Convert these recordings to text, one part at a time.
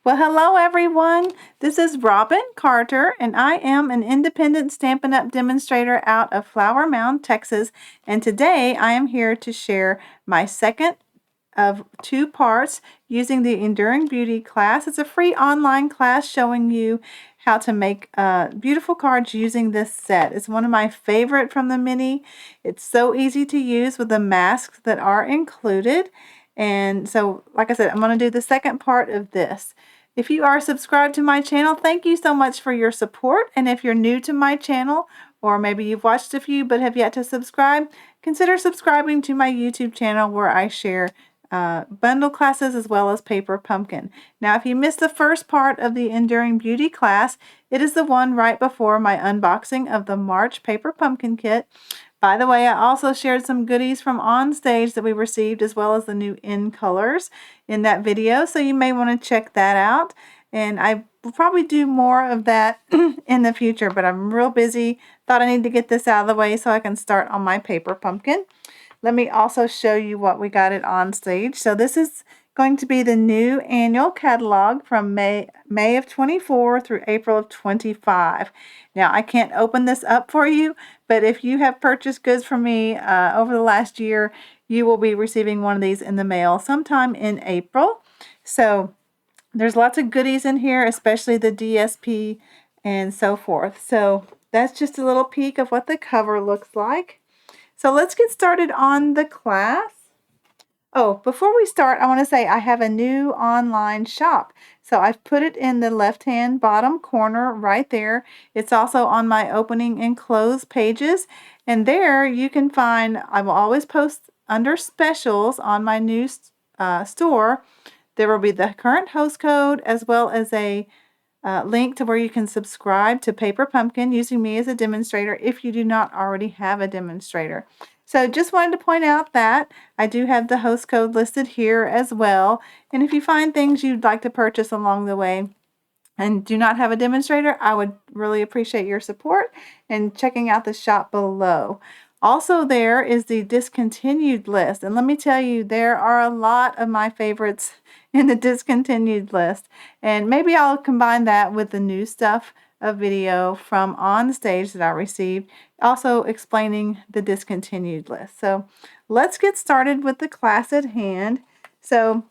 Well, hello everyone. This is Robin Carter, and I am an independent Stampin' Up! Demonstrator out of Flower Mound, Texas. And today I am here to share my second of 2 parts using the Enduring Beauty class. It's a free online class showing you how to make beautiful cards using this set. It's one of my favorite from the mini. It's so easy to use with the masks that are included. And so, like I said, I'm going to do the second part of this. If you are subscribed to my channel, thank you so much for your support. And if you're new to my channel, or maybe you've watched a few but have yet to subscribe, consider subscribing to my YouTube channel where I share bundle classes as well as Paper Pumpkin. Now, if you missed the first part of the Enduring Beauty class, it is the one right before my unboxing of the March Paper Pumpkin kit. By the way, I also shared some goodies from on stage that we received as well as the new in colors in that video, so you may want to check that out. And I will probably do more of that in the future, but I'm real busy. Thought I need to get this out of the way so I can start on my Paper Pumpkin. Let me also show you what we got at On Stage. So this is going to be the new annual catalog from May of 24 through April of 25. Now, I can't open this up for you, but if you have purchased goods from me over the last year, you will be receiving one of these in the mail sometime in April. So there's lots of goodies in here, especially the DSP and so forth. So that's just a little peek of what the cover looks like. So let's get started on the class. Oh, before we start, I want to say I have a new online shop. So I've put it in the left-hand bottom corner right there. It's also on my opening and close pages. And there you can find, I will always post under specials on my new store. There will be the current host code as well as a link to where you can subscribe to Paper Pumpkin using me as a demonstrator if you do not already have a demonstrator. So just wanted to point out that I do have the host code listed here as well. And if you find things you'd like to purchase along the way and do not have a demonstrator, I would really appreciate your support and checking out the shop below. Also, there is the discontinued list. And let me tell you, there are a lot of my favorites in the discontinued list. And maybe I'll combine that with the new stuff, a video from On Stage that I received, also explaining the discontinued list. So let's get started with the class at hand. So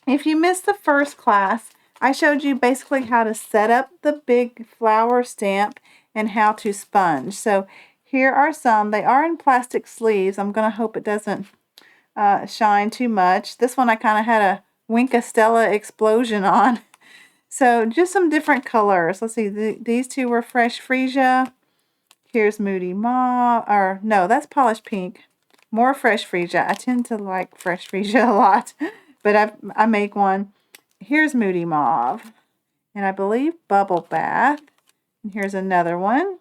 if you missed the first class, I showed you basically how to set up the big flower stamp and how to sponge. So here are some. They are in plastic sleeves. I'm going to hope it doesn't shine too much. This one I kind of had a Winka Stella explosion on. So just some different colors. Let's see. These two were Fresh Freesia. Here's Moody Mauve. Or no, that's Polished Pink. More Fresh Freesia. I tend to like Fresh Freesia a lot. But I make one. Here's Moody Mauve. And I believe Bubble Bath. And here's another one.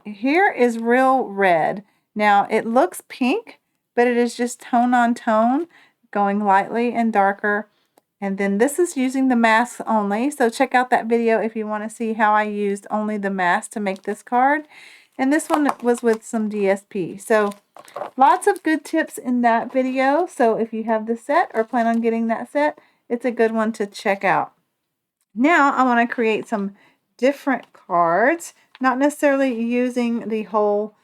Here is Real Red. Now it looks pink, but it is just tone on tone, going lightly and darker. And then this is using the masks only. So check out that video if you want to see how I used only the mask to make this card. And this one was with some DSP. So lots of good tips in that video. So if you have the set or plan on getting that set, it's a good one to check out. Now I want to create some different cards. Not necessarily using the whole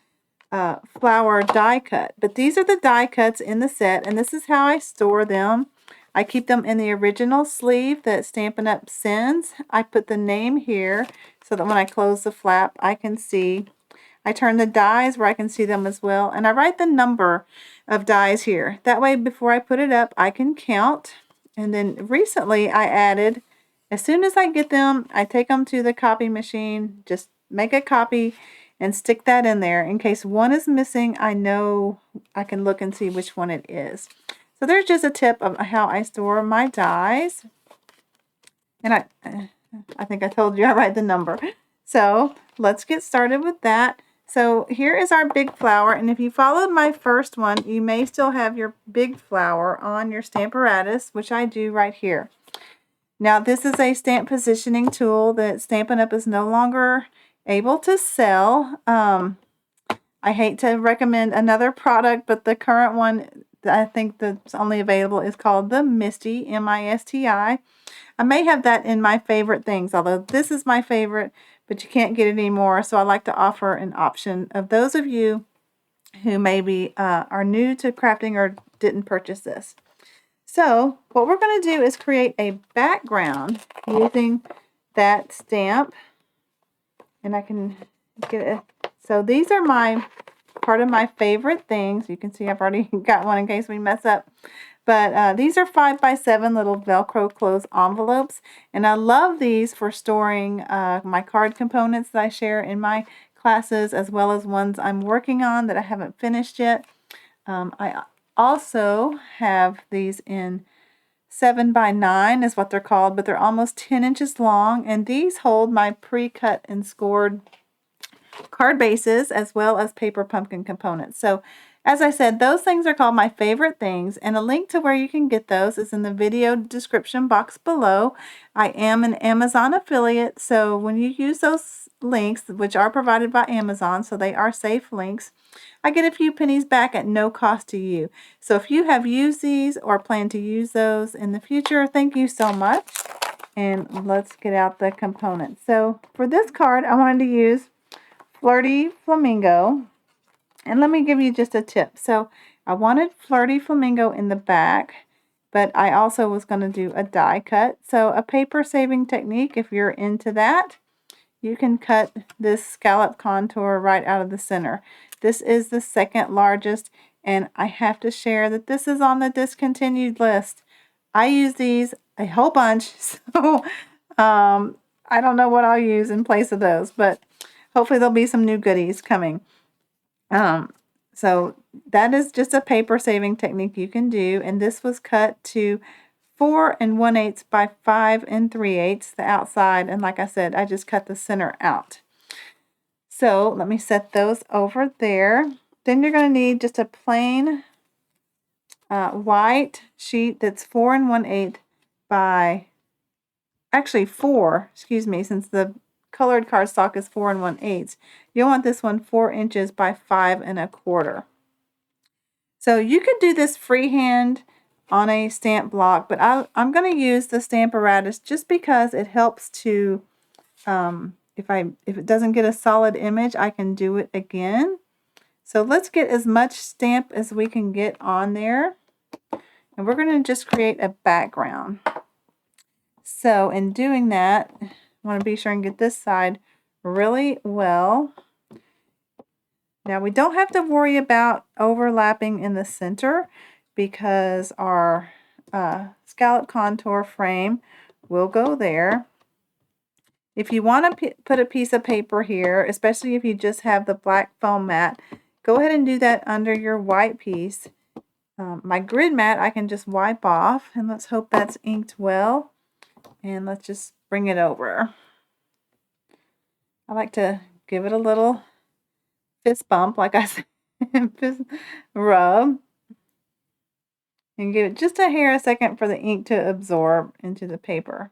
flower die cut, but these are the die cuts in the set, and this is how I store them. I keep them in the original sleeve that Stampin' Up! Sends. I put the name here so that when I close the flap, I can see. I turn the dies where I can see them as well, and I write the number of dies here. That way, before I put it up, I can count. And then recently, I added, as soon as I get them, I take them to the copy machine, just make a copy and stick that in there. In case one is missing, I know I can look and see which one it is. So there's just a tip of how I store my dies. And I think I told you I write the number. So let's get started with that. So here is our big flower. And if you followed my first one, you may still have your big flower on your Stamparatus, which I do right here. Now this is a stamp positioning tool that Stampin' Up! Is no longer able to sell. I hate to recommend another product, but the current one I think that's only available is called the Misty, M-I-S-T-I. I may have that in my favorite things, although this is my favorite, but you can't get it anymore. So I like to offer an option of those of you who maybe are new to crafting or didn't purchase this. So what we're going to do is create a background using that stamp. And I can get it. So these are part of my favorite things. You can see I've already got one in case we mess up. But these are 5x7 little Velcro closed envelopes. And I love these for storing my card components that I share in my classes, as well as ones I'm working on that I haven't finished yet. I also have these in 7x9 is what they're called, but they're almost 10 inches long. And these hold my pre-cut and scored card bases as well as paper pumpkin components. So as I said, those things are called my favorite things, and a link to where you can get those is in the video description box below. I am an Amazon affiliate, so when you use those links, which are provided by Amazon, so they are safe links, I get a few pennies back at no cost to you. So if you have used these or plan to use those in the future, thank you so much. And let's get out the components. So for this card, I wanted to use Flirty Flamingo. And let me give you just a tip. So I wanted Flirty Flamingo in the back, but I also was going to do a die cut. So a paper saving technique, if you're into that, you can cut this scallop contour right out of the center. This is the second largest, and I have to share that this is on the discontinued list. I use these a whole bunch, so I don't know what I'll use in place of those, but hopefully there'll be some new goodies coming. So that is just a paper saving technique you can do, and this was cut to 4 1/8 by 5 3/8 the outside, and like I said, I just cut the center out. So let me set those over there. Then you're going to need just a plain white sheet that's 4 1/8 by, actually 4, excuse me, since the colored cardstock is 4 1/8. You'll want this one 4 inches by 5 1/4. So you could do this freehand on a stamp block, but I'm going to use the Stamparatus just because it helps to, if it doesn't get a solid image, I can do it again. So let's get as much stamp as we can get on there, and we're going to just create a background. So in doing that, I want to be sure and get this side really well. Now we don't have to worry about overlapping in the center because our scallop contour frame will go there. If you want to put a piece of paper here, especially if you just have the black foam mat, go ahead and do that under your white piece. My grid mat I can just wipe off, and let's hope that's inked well. And let's just bring it over. I like to give it a little fist bump, like I said, fist rub, and give it just a second for the ink to absorb into the paper.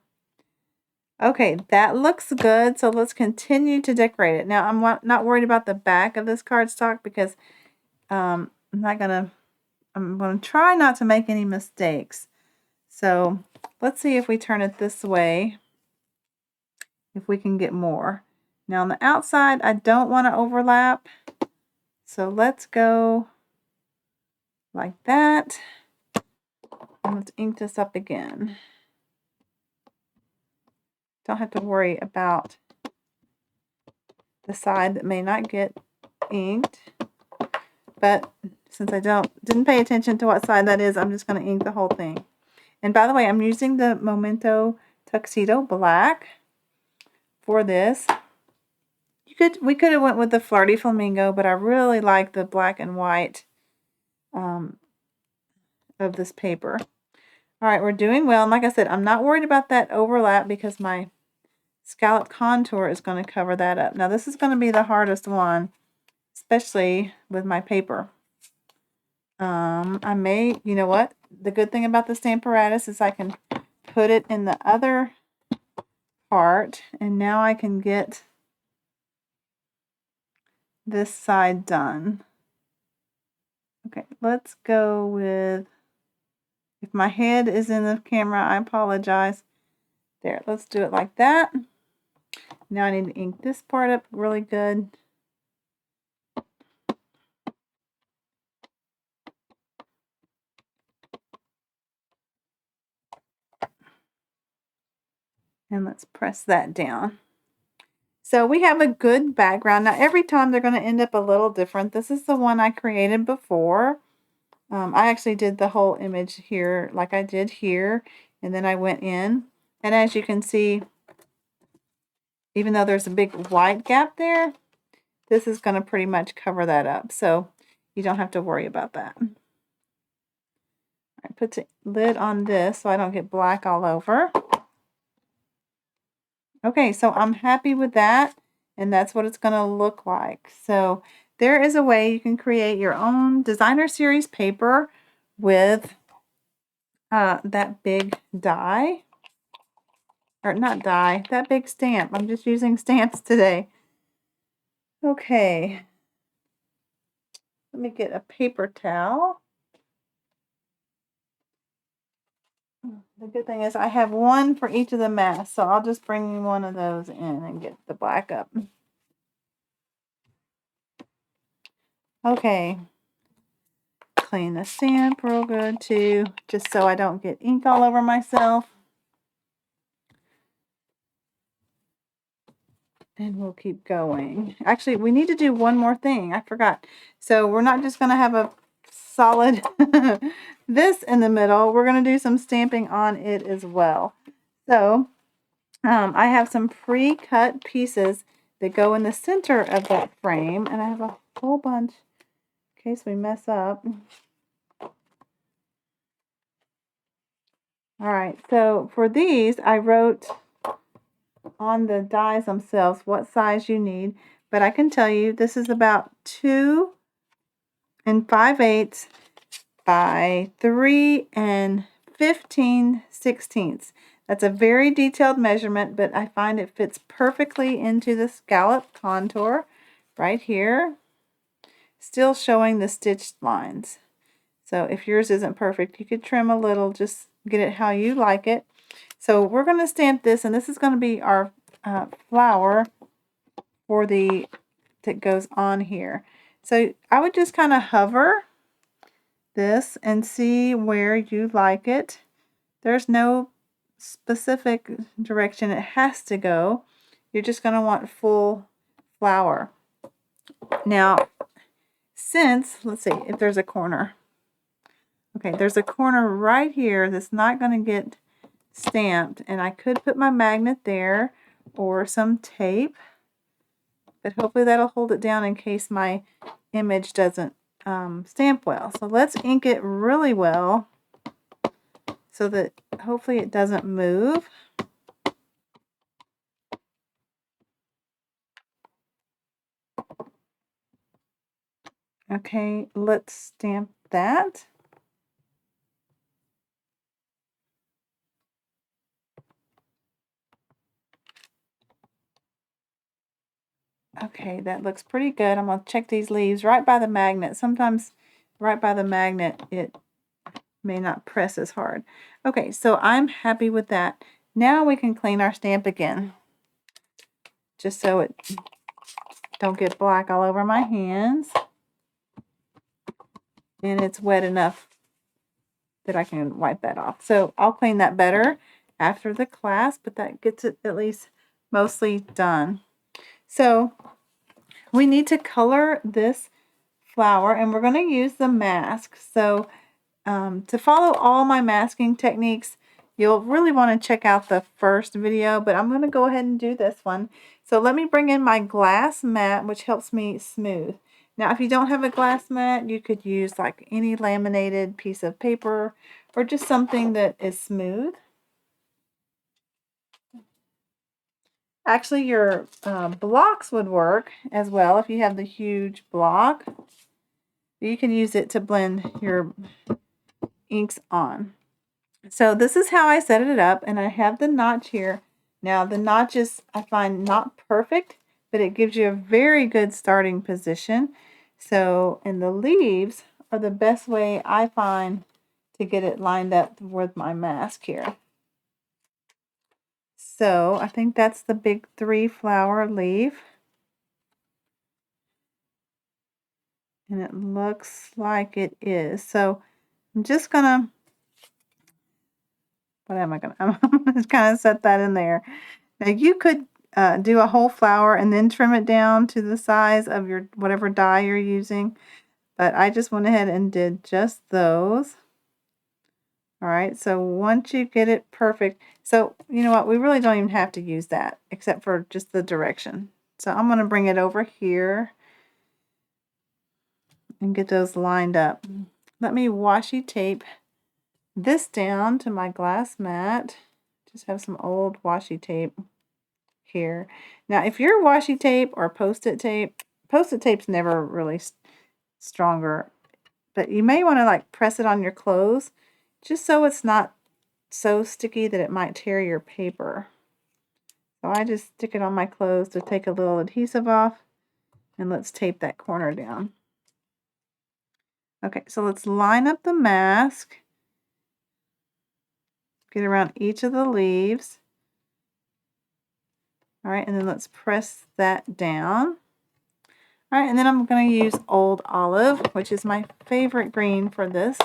Okay, that looks good, so let's continue to decorate it. Now, I'm not worried about the back of this cardstock because I'm going to try not to make any mistakes. So let's see if we turn it this way, if we can get more. Now on the outside, I don't want to overlap, so let's go like that. And let's ink this up again. Don't have to worry about the side that may not get inked, but since I didn't pay attention to what side that is, I'm just going to ink the whole thing. And by the way, I'm using the Memento Tuxedo Black for this. We could have went with the Flirty Flamingo, but I really like the black and white of this paper. All right, we're doing well. And like I said, I'm not worried about that overlap because my scallop contour is going to cover that up. Now this is going to be the hardest one, especially with my paper. I may, you know what? The good thing about the Stamparatus is I can put it in the other part, and now I can get this side done. Okay, let's go with, if my head is in the camera, I apologize. There, let's do it like that. Now I need to ink this part up really good. And let's press that down. So we have a good background. Now every time they're going to end up a little different. This is the one I created before. I actually did the whole image here like I did here. And then I went in. And as you can see, even though there's a big white gap there, this is going to pretty much cover that up. So you don't have to worry about that. I put the lid on this so I don't get black all over. Okay, so I'm happy with that, and that's what it's going to look like. So there is a way you can create your own designer series paper with that big die, or not die, that big stamp. I'm just using stamps today. Okay, let me get a paper towel. The good thing is I have one for each of the masks, so I'll just bring one of those in and get the black up. Okay, clean the stamp real good too, just so I don't get ink all over myself. And we'll keep going. Actually, we need to do one more thing. I forgot. So we're not just going to have a solid this in the middle. We're going to do some stamping on it as well. So I have some pre-cut pieces that go in the center of that frame. And I have a whole bunch in case we mess up. All right. So for these, I wrote on the dies themselves what size you need. But I can tell you this is about 2 5/8 by 3 15/16. That's a very detailed measurement, but I find it fits perfectly into the scallop contour right here, still showing the stitched lines. So if yours isn't perfect, you could trim a little, just get it how you like it. So we're going to stamp this, and this is going to be our flower for that goes on here. So I would just kind of hover this and see where you like it. There's no specific direction it has to go. You're just going to want full flower. Now, let's see if there's a corner. Okay, there's a corner right here that's not going to get stamped, and I could put my magnet there or some tape, but hopefully that'll hold it down in case my image doesn't stamp well. So let's ink it really well so that hopefully it doesn't move. Okay, let's stamp that. Okay, that looks pretty good. I'm going to check these leaves right by the magnet. Sometimes right by the magnet it may not press as hard. Okay, so I'm happy with that. Now we can clean our stamp again, just so it don't get black all over my hands. And it's wet enough that I can wipe that off. So I'll clean that better after the class, but that gets it at least mostly done. So we need to color this flower, and we're going to use the mask. So to follow all my masking techniques, you'll really want to check out the first video, but I'm going to go ahead and do this one. So let me bring in my glass mat, which helps me smooth. Now, if you don't have a glass mat, you could use like any laminated piece of paper or just something that is smooth. Actually, your blocks would work as well if you have the huge block. You can use it to blend your inks on. So this is how I set it up, and I have the notch here. Now the notch is, I find, not perfect, but it gives you a very good starting position. So, and the leaves are the best way I find to get it lined up with my mask here. So I think that's the big 3 flower leaf. And it looks like it is. So I'm just gonna, I'm gonna kind of set that in there. Now you could do a whole flower and then trim it down to the size of your whatever die you're using. But I just went ahead and did just those. All right, so once you get it perfect, so you know what, we really don't even have to use that except for just the direction. So I'm going to bring it over here and get those lined up. Let me washi tape this down to my glass mat. Just have some old washi tape here. Now, if your washi tape or post-it tape's never really stronger, but you may want to like press it on your clothes just so it's not so sticky that it might tear your paper. So I just stick it on my clothes to take a little adhesive off, and let's tape that corner down. Okay, so let's line up the mask. Get around each of the leaves. All right, and then let's press that down. All right, and then I'm going to use Old Olive, which is my favorite green for this.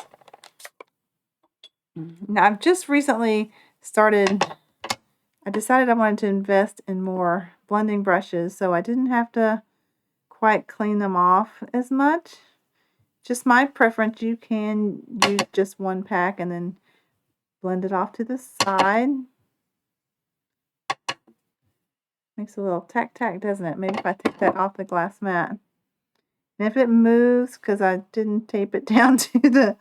Now, I've just recently started, I decided I wanted to invest in more blending brushes, so I didn't have to quite clean them off as much. Just my preference, you can use just one pack and then blend it off to the side. Makes a little tack, doesn't it? Maybe if I take that off the glass mat. And if it moves, because I didn't tape it down to the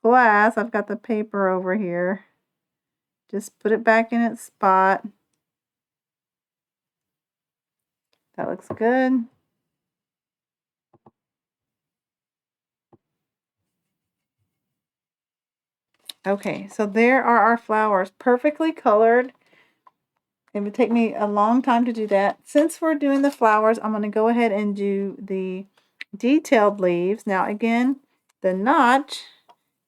glass, I've got the paper over here. Just put it back in its spot. That looks good. Okay, so there are our flowers, perfectly colored. It would take me a long time to do that. Since we're doing the flowers, I'm going to go ahead and do the detailed leaves. Now again, the notch,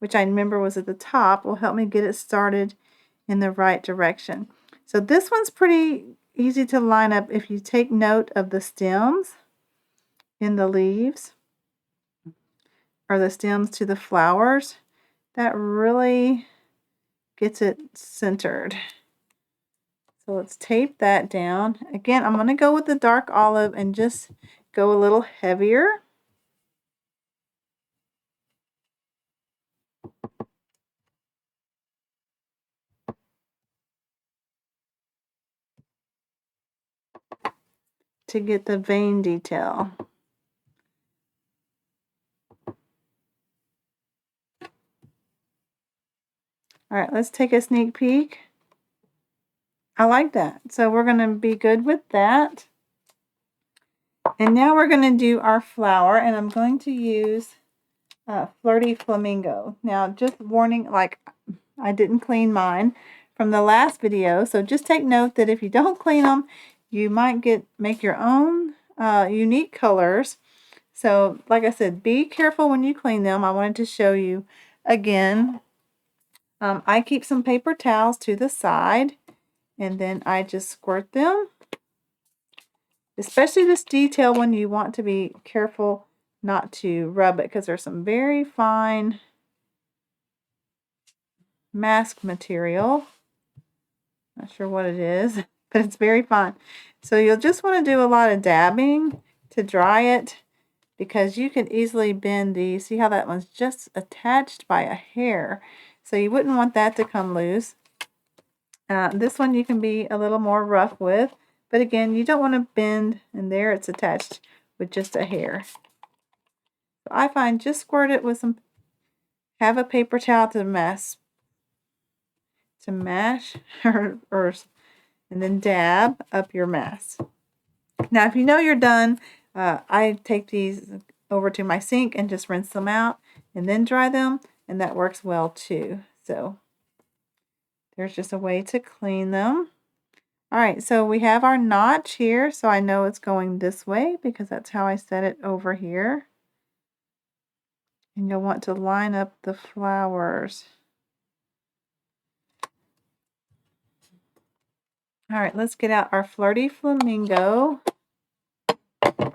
which I remember was at the top, will help me get it started in the right direction. So this one's pretty easy to line up if you take note of the stems in the leaves, or the stems to the flowers. That really gets it centered. So let's tape that down. Again, I'm going to go with the dark olive and just go a little heavier. To get the vein detail. All right, let's take a sneak peek. I like that. So we're going to be good with that. And now we're going to do our flower, and I'm going to use Flirty Flamingo. Now, just warning, like I didn't clean mine from the last video, so just take note that if you don't clean them, you might make your own unique colors. So, like I said, be careful when you clean them. I wanted to show you again. I keep some paper towels to the side, and then I just squirt them. Especially this detail one, you want to be careful not to rub it because there's some very fine mask material. Not sure what it is, but it's very fine. So you'll just want to do a lot of dabbing to dry it, because you can easily bend the, see how that one's just attached by a hair. So you wouldn't want that to come loose. This one you can be a little more rough with, but again, you don't want to bend, and there it's attached with just a hair. So I find just squirt it with some, have a paper towel to mash, and then dab up your mask. Now, if you know you're done, I take these over to my sink and just rinse them out and then dry them, and that works well too. So there's just a way to clean them. All right, so we have our notch here, so I know it's going this way because that's how I set it over here. And you'll want to line up the flowers. All right, let's get out our Flirty Flamingo. I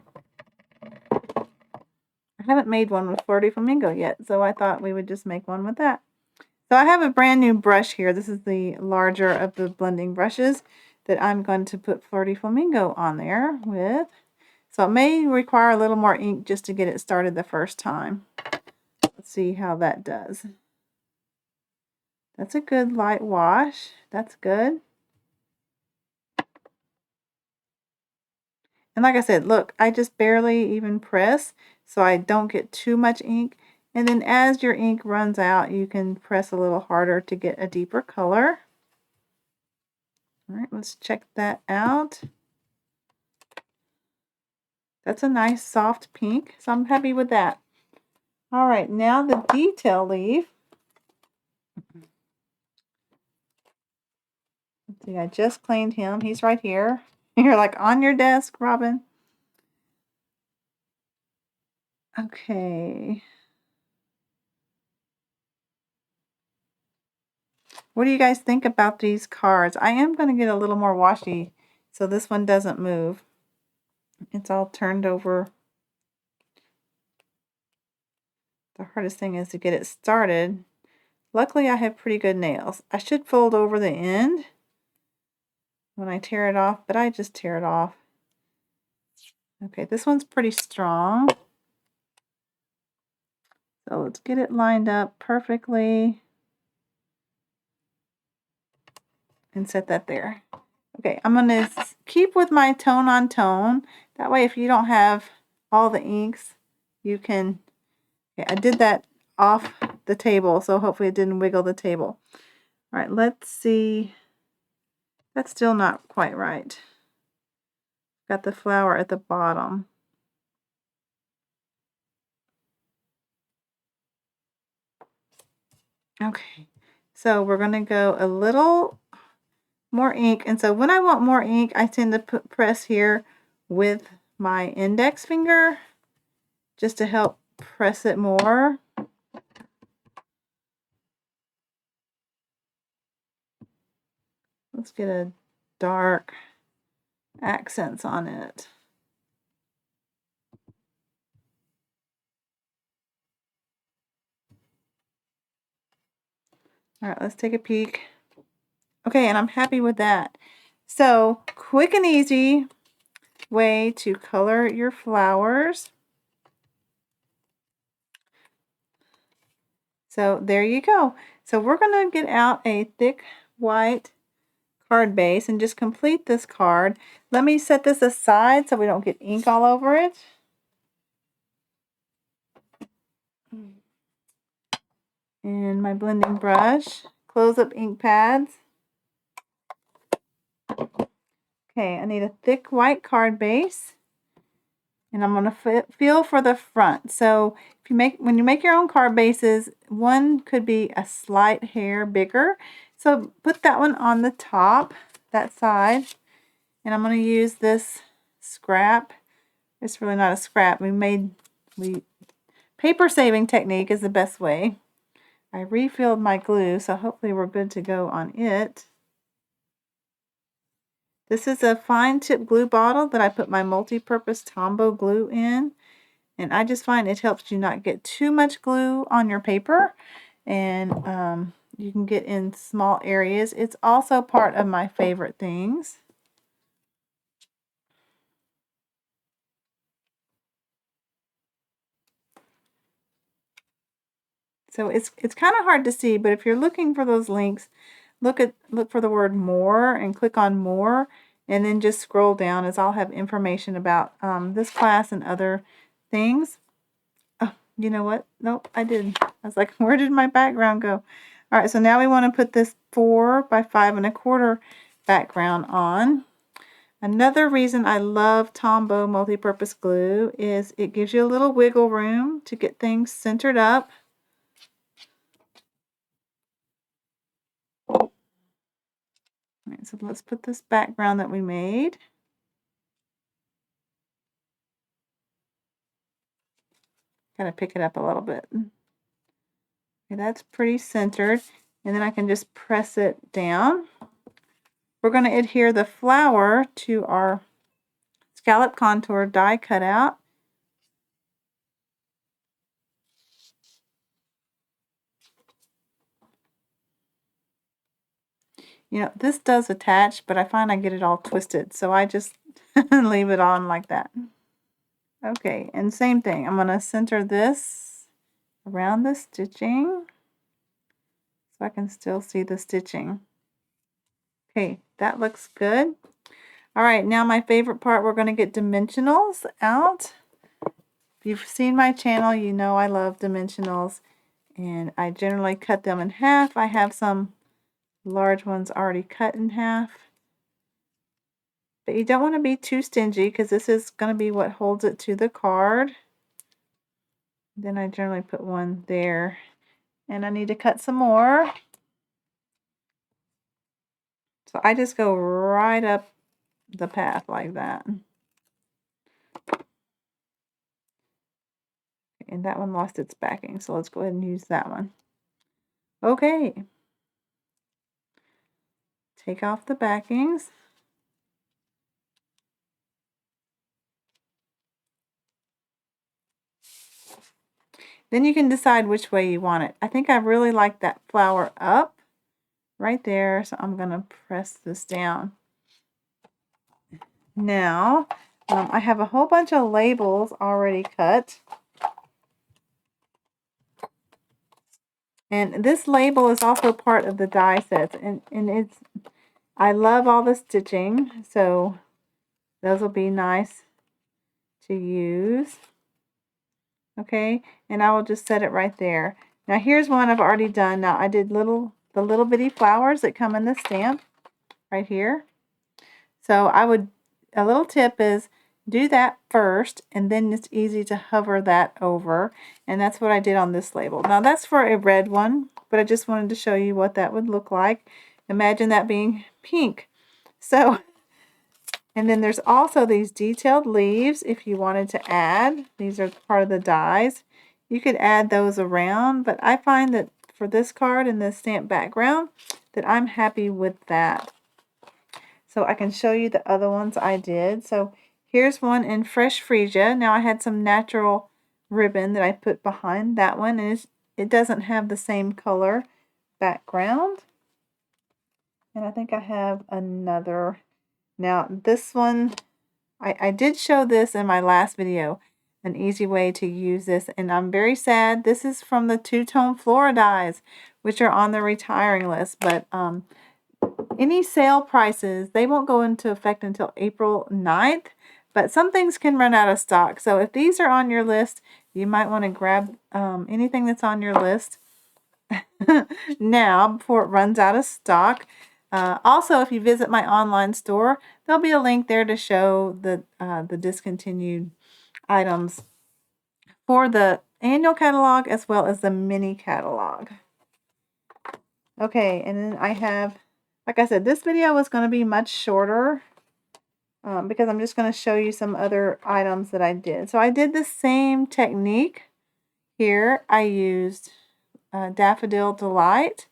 haven't made one with Flirty Flamingo yet, so I thought we would just make one with that. So I have a brand new brush here. This is the larger of the blending brushes that I'm going to put Flirty Flamingo on there with. So it may require a little more ink just to get it started the first time. Let's see how that does. That's a good light wash. That's good. And like I said, look, I just barely even press so I don't get too much ink. And then as your ink runs out, you can press a little harder to get a deeper color. All right, let's check that out. That's a nice soft pink, so I'm happy with that. All right, now the detail leaf. Let's see, I just cleaned him. He's right here. You're like on your desk, Robin. Okay. What do you guys think about these cards? I am going to get a little more washi so this one doesn't move. It's all turned over. The hardest thing is to get it started. Luckily, I have pretty good nails. I should fold over the end when I tear it off, but I just tear it off. Okay, this one's pretty strong. So let's get it lined up perfectly and set that there. Okay, I'm going to keep with my tone on tone. That way, if you don't have all the inks, you can... Okay, I did that off the table, so hopefully it didn't wiggle the table. All right, let's see. That's still not quite right. Got the flower at the bottom. Okay, so we're going to go a little more ink. And so when I want more ink, I tend to press here with my index finger just to help press it more. Let's get a dark accents on it. All right, let's take a peek. Okay, and I'm happy with that. So, quick and easy way to color your flowers. So, there you go. So, we're going to get out a thick white card base and just complete this card. Let me set this aside so we don't get ink all over it. And my blending brush, close up ink pads. Okay, I need a thick white card base, and I'm going to feel for the front. So if when you make your own card bases, one could be a slight hair bigger. So put that one on the top, that side, and I'm going to use this scrap. It's really not a scrap. Paper saving technique is the best way. I refilled my glue, so hopefully we're good to go on it. This is a fine tip glue bottle that I put my multi-purpose Tombow glue in. And I just find it helps you not get too much glue on your paper. And you can get in small areas. It's also part of my favorite things. So it's kind of hard to see, but if you're looking for those links, look for the word more and click on more, and then just scroll down as I'll have information about this class and other things. Oh, you know what? Nope, I didn't. I was like, where did my background go? All right, so now we want to put this 4 by 5 1/4 background on. Another reason I love Tombow multi-purpose glue is it gives you a little wiggle room to get things centered up. All right, so let's put this background that we made. Gotta pick it up a little bit. Okay, that's pretty centered. And then I can just press it down. We're going to adhere the flower to our scallop contour die cutout. You know, this does attach, but I find I get it all twisted, so I just leave it on like that. Okay, and same thing. I'm going to center this around the stitching so I can still see the stitching. Okay, that looks good. All right, now my favorite part, we're going to get dimensionals out. If you've seen my channel, you know I love dimensionals, and I generally cut them in half. I have some large ones already cut in half. But you don't want to be too stingy because this is going to be what holds it to the card. Then I generally put one there. And I need to cut some more. So I just go right up the path like that. And that one lost its backing, so let's go ahead and use that one. Okay. Take off the backings. Then you can decide which way you want it. I think I really like that flower up right there, so I'm going to press this down. Now, I have a whole bunch of labels already cut. And this label is also part of the die sets, and I love all the stitching, so those will be nice to use. Okay, and I will just set it right there. Now here's one I've already done. Now I did the little bitty flowers that come in the stamp right here. So a little tip is do that first, and then it's easy to hover that over, and that's what I did on this label. Now that's for a red one, but I just wanted to show you what that would look like. Imagine that being pink. So, and then there's also these detailed leaves if you wanted to add. These are part of the dies. You could add those around, but I find that for this card and this stamp background that I'm happy with that. So I can show you the other ones I did. So here's one in Fresh Freesia. Now I had some natural ribbon that I put behind that one, and it doesn't have the same color background. And I think I have another. Now this one, I did show this in my last video, an easy way to use this, and I'm very sad. This is from the two-tone Flora dies, which are on the retiring list, but any sale prices, they won't go into effect until April 9th, but some things can run out of stock. So if these are on your list, you might want to grab anything that's on your list now before it runs out of stock. Also, if you visit my online store, there'll be a link there to show the discontinued items for the annual catalog as well as the mini catalog. Okay, and then I have, like I said, this video was going to be much shorter because I'm just going to show you some other items that I did. So I did the same technique here. I used Daffodil Delight,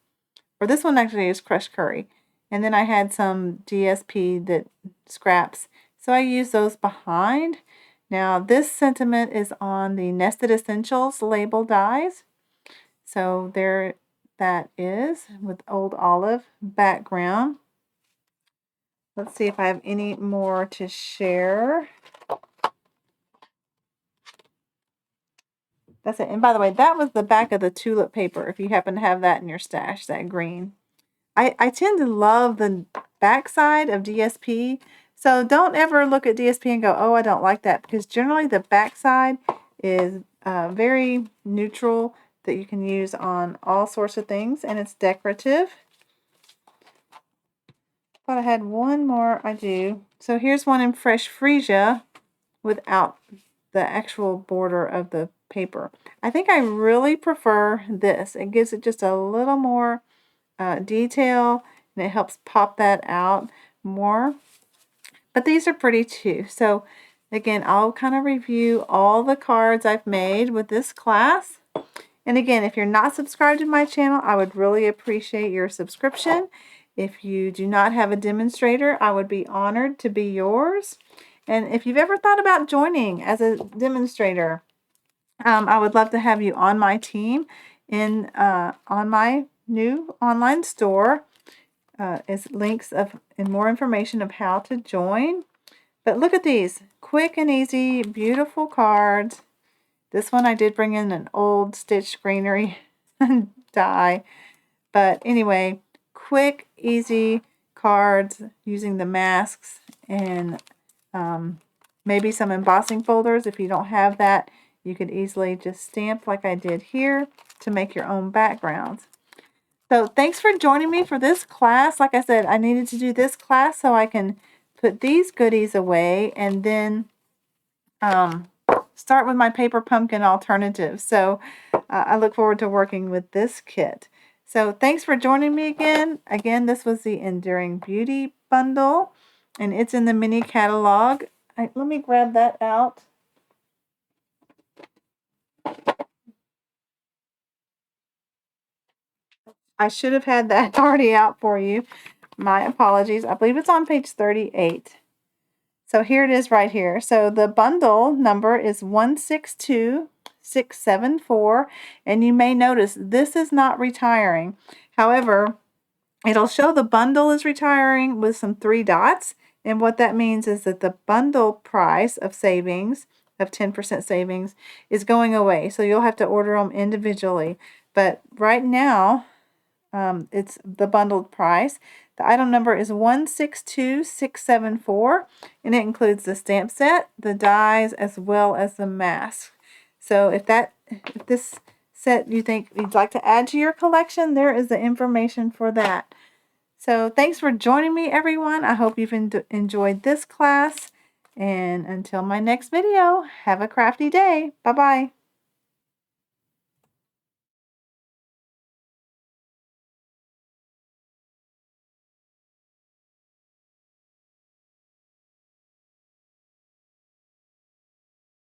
or this one actually is Crushed Curry. And then I had some DSP that scraps. So I used those behind. Now this sentiment is on the Nested Essentials label dies. So there that is with Old Olive background. Let's see if I have any more to share. That's it. And by the way, that was the back of the tulip paper, if you happen to have that in your stash, that green. I tend to love the back side of DSP, so don't ever look at DSP and go, oh, I don't like that, because generally the back side is very neutral that you can use on all sorts of things, and it's decorative. But I had one more I do. So here's one in Fresh Freesia without the actual border of the paper. I think I really prefer this. It gives it just a little more detail, and it helps pop that out more. But these are pretty too. So Again, I'll kind of review all the cards I've made with this class. And again, if you're not subscribed to my channel, I would really appreciate your subscription. If you do not have a demonstrator, I would be honored to be yours. And if you've ever thought about joining as a demonstrator, I would love to have you on my team on my new online store. Is links and more information of how to join. But look at these quick and easy, beautiful cards. This one I did bring in an old stitch greenery die. But anyway, quick, easy cards using the masks and maybe some embossing folders. If you don't have that, you could easily just stamp like I did here to make your own backgrounds. So thanks for joining me for this class. Like I said, I needed to do this class so I can put these goodies away and then start with my paper pumpkin alternative. So I look forward to working with this kit. So thanks for joining me again. Again, this was the Enduring Beauty bundle, and it's in the mini catalog. Let me grab that out. I should have had that already out for you. My apologies. I believe it's on page 38. So here it is right here. So the bundle number is 162674, and you may notice this is not retiring. However, it'll show the bundle is retiring with some 3 dots, and what that means is that the bundle price of savings, of 10% savings, is going away. So you'll have to order them individually. But right now, it's the bundled price. The item number is 162674, and it includes the stamp set, the dies, as well as the mask. So if this set you think you'd like to add to your collection, there is the information for that. So thanks for joining me, everyone. I hope you've enjoyed this class. And until my next video, have a crafty day. Bye-bye.